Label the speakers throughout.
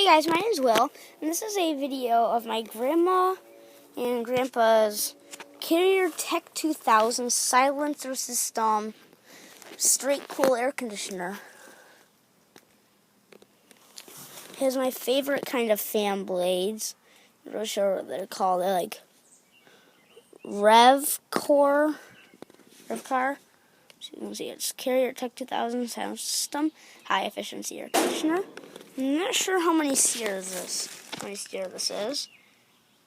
Speaker 1: guys, my name is Will, and this is a video of my grandma and grandpa's Carrier Tech2000 silencer system straight cool air conditioner. Here's my favorite kind of fan blades. I'm not sure what they're called. They're like Rev car. So you can see it's Carrier Tech2000 sound system, high efficiency air conditioner. I'm not sure how many series this is,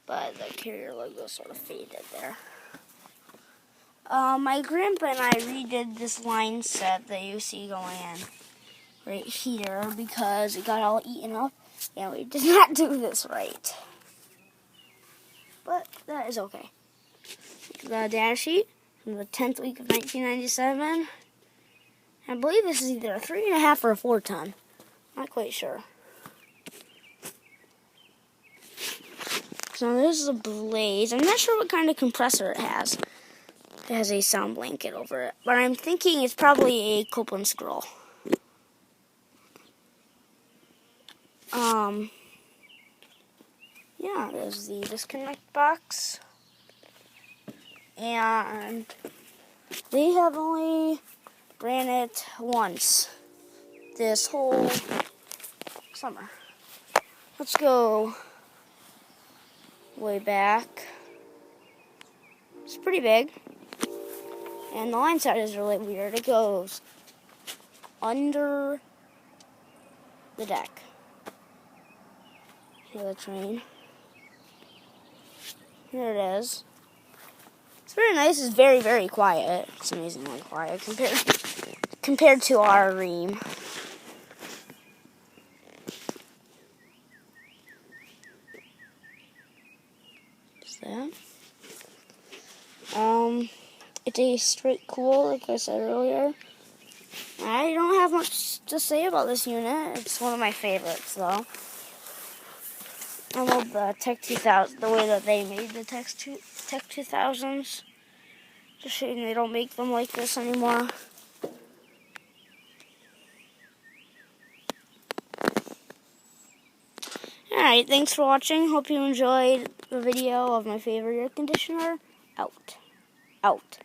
Speaker 1: but the Carrier logo sort of faded there. My grandpa and I redid this line set that you see going in right here because it got all eaten up, and we did not do this right. But that is okay. The data sheet from the 10th week of 1997. I believe this is either a 3.5 or a 4 ton. Not quite sure. So this is a blaze. I'm not sure what kind of compressor it has. It has a sound blanket over it, but I'm thinking it's probably a Copeland scroll. Yeah, there's the disconnect box, and they have only ran it once this whole summer. Let's go way back. It's pretty big, and the line set is really weird. It goes under the deck. Here's the train. Here it is. It's very nice. It's very, very quiet. It's amazingly quiet compared to our Ream. What's that? It's a straight cool, like I said earlier. I don't have much to say about this unit. It's one of my favorites, though. I love the Tech2000, the way that they made the Tech2000s. Just shame they don't make them like this anymore. Alright, thanks for watching. Hope you enjoyed the video of my favorite air conditioner. Out.